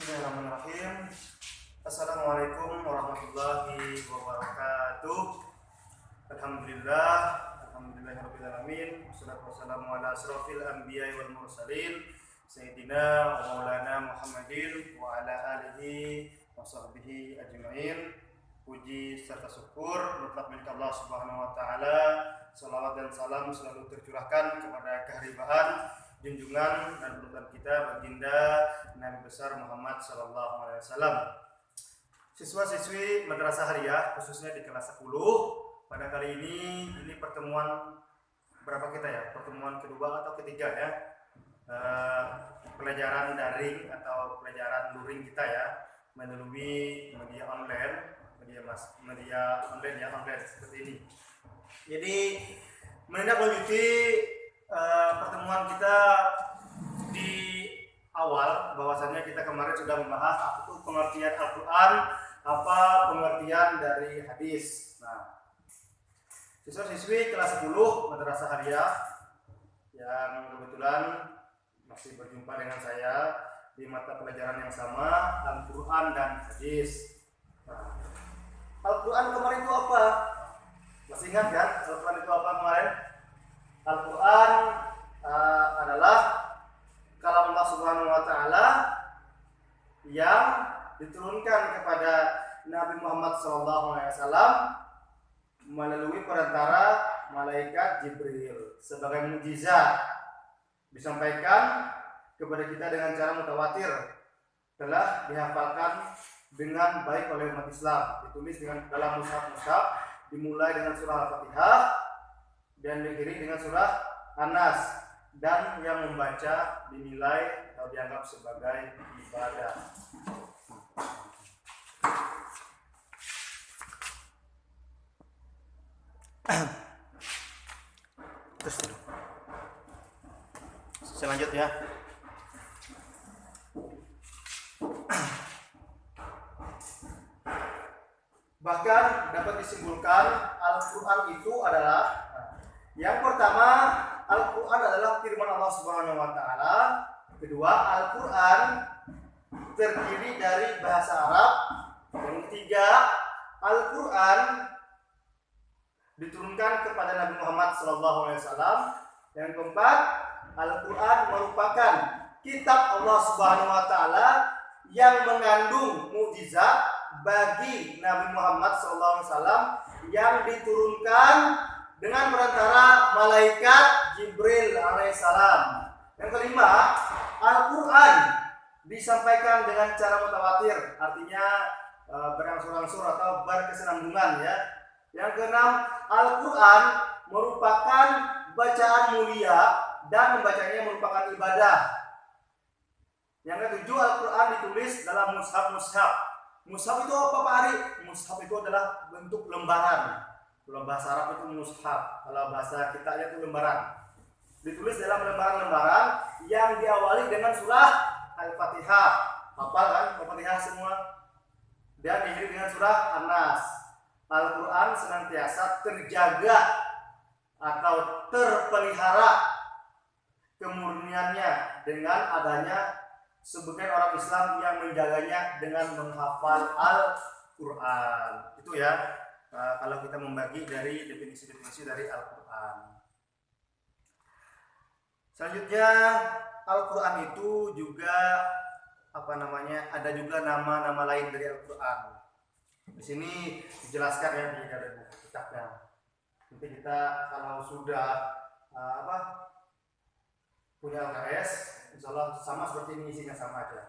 Bismillahirrahmanirrahim. Assalamualaikum warahmatullahi wabarakatuh. Alhamdulillahirabbil alamin. Wassalatu wassalamu ala asrofil anbiya'i wal mursalin sayyidina wa maulana Muhammadin wa ala alihi wa sahbihi ajmain. Puji serta syukur mutlak milik Allah Subhanahu wa taala. Salawat dan salam selalu tercurahkan kepada keharibaan junjungan dan panutan kita baginda Nabi besar Muhammad sallallahu alaihi wasallam. Siswa-siswi Madrasah Hariyah khususnya di kelas 10, pada kali ini pertemuan berapa kita ya? Pertemuan kedua atau ketiga ya? Pelajaran daring atau pelajaran luring kita ya, melalui media online, online seperti ini. Jadi menindaklanjuti pertemuan kita di awal, bahwasannya kita kemarin sudah membahas apa itu pengertian Al-Quran, apa pengertian dari hadis. Nah, siswa-siswi kelas 10 Madrasah Hariyah yang kebetulan masih berjumpa dengan saya di mata pelajaran yang sama, Al-Quran dan hadis. Nah, Al-Quran kemarin itu apa? Masih ingat kan? Al-Quran itu apa kemarin? Al-Quran adalah kalam Allah Subhanahu wa taala yang diturunkan kepada Nabi Muhammad SAW melalui perantara malaikat Jibril sebagai mukjizat, disampaikan kepada kita dengan cara mutawatir, telah dihafalkan dengan baik oleh umat Islam, ditulis dengan dalam mushaf-mushaf, dimulai dengan surah Al-Fatihah dan diakhiri dengan surah An-Nas, dan yang membaca dinilai atau dianggap sebagai ibadah. Terus selanjutnya bahkan dapat disimpulkan Al-Quran itu adalah, yang pertama, Al-Quran adalah firman Allah Subhanahu wa taala. Kedua, Al-Quran terdiri dari bahasa Arab. Yang ketiga, Al-Quran diturunkan kepada Nabi Muhammad SAW. Yang keempat, Al-Quran merupakan kitab Allah Subhanahu wa taala yang mengandung mukjizat bagi Nabi Muhammad SAW yang diturunkan dengan perantara malaikat Jibril alaihissalam. Yang kelima, Al-Quran disampaikan dengan cara mutawatir, artinya berangsur-angsur atau berkesinambungan ya. Yang keenam, Al-Quran merupakan bacaan mulia dan membacanya merupakan ibadah. Yang ketujuh, Al-Quran ditulis dalam mushaf-mushaf. Mushaf itu apa Pak Ari? Mushaf itu adalah bentuk lembaran. Kalau bahasa Arab itu mushaf, kalau bahasa kita itu lembaran. Ditulis dalam lembaran-lembaran yang diawali dengan surah Al-Fatihah. Hafal kan Al-Fatihah semua? Dan diakhiri dengan surah An-Nas. Al-Quran senantiasa terjaga atau terpelihara kemurniannya dengan adanya sebagian orang Islam yang menjaganya dengan menghafal Al-Quran. Itu ya. Kalau kita membagi dari definisi-definisi dari Al-Quran. Selanjutnya, Al-Quran itu juga ada juga nama-nama lain dari Al-Quran. Di sini dijelaskan ya di buku kitabnya. Nanti kita kalau sudah punya LKS, insya Allah sama seperti ini, isinya sama aja.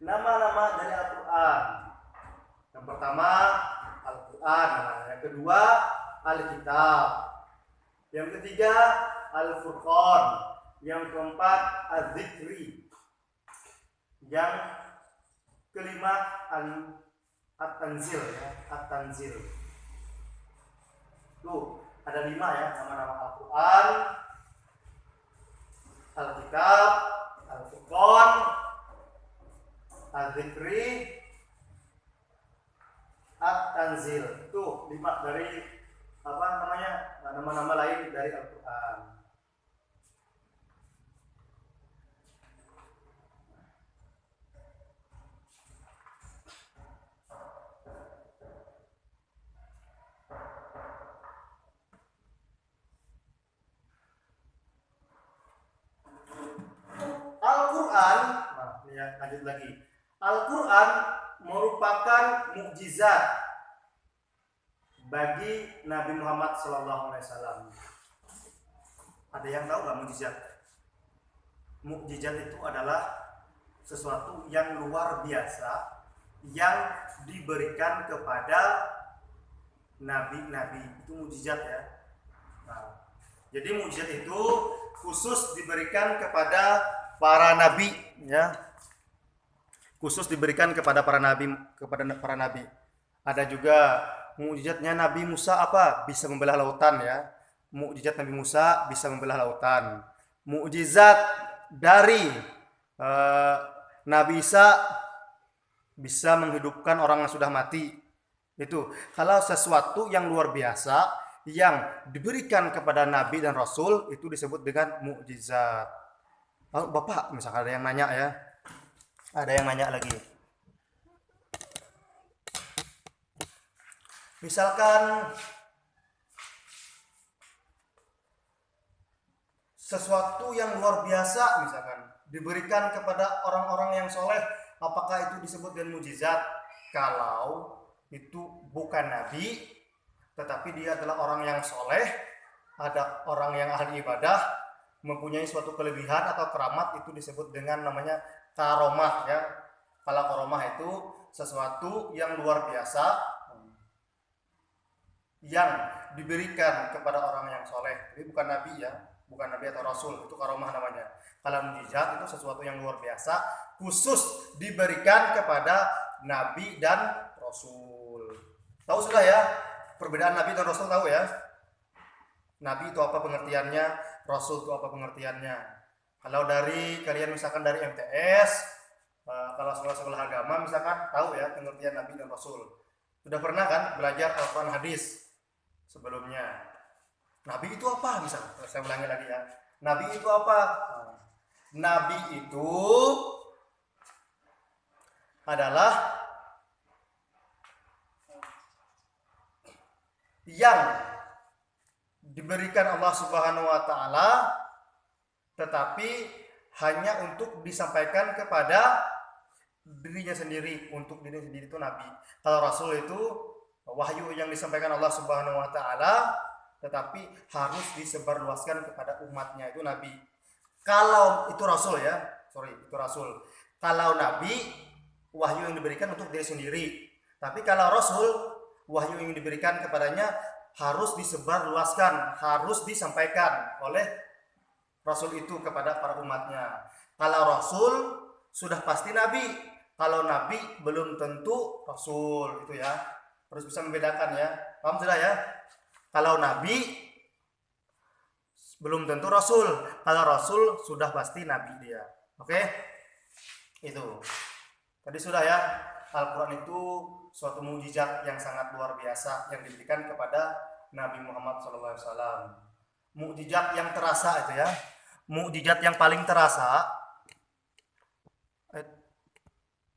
Nama-nama dari Al-Quran. Yang pertama Al-Quran, yang kedua Al-Kitab, yang ketiga Al-Furqan, yang keempat Az-Zikri, yang kelima At-Tanzil ya, At-Tanzil. Tuh, ada 5 ya nama-nama Al-Quran, Al-Kitab, Al-Furqan, Az-Zikri, At-Tanzil. Itu 5 dari nama-nama lain dari Al-Quran. lanjut lagi. Al-Quran merupakan mukjizat bagi Nabi Muhammad SAW. Ada yang tahu nggak mukjizat? Mukjizat itu adalah sesuatu yang luar biasa yang diberikan kepada nabi-nabi. Itu mukjizat ya. Nah, jadi mukjizat itu khusus diberikan kepada para nabi ya. Khusus diberikan kepada para nabi, Ada juga mukjizatnya Nabi Musa apa? Bisa membelah lautan ya. Mukjizat Nabi Musa bisa membelah lautan. Mukjizat dari Nabi Isa bisa menghidupkan orang yang sudah mati. Itu kalau sesuatu yang luar biasa yang diberikan kepada nabi dan rasul itu disebut dengan mukjizat. Bapak misalkan ada yang nanya ya. Ada yang nanya lagi. Misalkan sesuatu yang luar biasa misalkan diberikan kepada orang-orang yang soleh, apakah itu disebut dengan mukjizat? Kalau itu bukan nabi, tetapi dia adalah orang yang soleh, ada orang yang ahli ibadah, mempunyai suatu kelebihan atau keramat, itu disebut dengan namanya karomah ya. Kalau karomah itu sesuatu yang luar biasa yang diberikan kepada orang yang soleh. Ini bukan nabi ya, bukan nabi atau rasul, itu karomah namanya. Kalau mukjizat itu sesuatu yang luar biasa khusus diberikan kepada nabi dan rasul. Tahu sudah ya perbedaan nabi dan rasul, tahu ya? Nabi itu apa pengertiannya, rasul itu apa pengertiannya. Kalau dari kalian misalkan dari MTS, kalau sekolah-sekolah agama misalkan tahu ya pengertian nabi dan rasul. Sudah pernah kan belajar Al-Quran hadis sebelumnya. Nabi itu apa? Misalkan saya ulangi lagi ya. Nabi itu apa? Nabi itu adalah yang diberikan Allah Subhanahu wa taala tetapi hanya untuk disampaikan kepada dirinya sendiri, untuk dirinya sendiri itu nabi. Kalau rasul itu wahyu yang disampaikan Allah Subhanahu wa taala tetapi harus disebarluaskan kepada umatnya, itu nabi. Kalau itu rasul ya, itu rasul. Kalau nabi wahyu yang diberikan untuk diri sendiri. Tapi kalau rasul wahyu yang diberikan kepadanya harus disebarluaskan, harus disampaikan oleh rasul itu kepada para umatnya. Kalau rasul sudah pasti nabi, kalau nabi belum tentu rasul, itu ya. Harus bisa membedakan ya. Paham sudah ya? Kalau nabi belum tentu rasul, kalau rasul sudah pasti nabi dia. Oke? Itu. Tadi sudah ya. Al-Quran itu suatu mukjizat yang sangat luar biasa yang diberikan kepada Nabi Muhammad SAW. Mukjizat yang terasa itu ya. Mukjizat yang paling terasa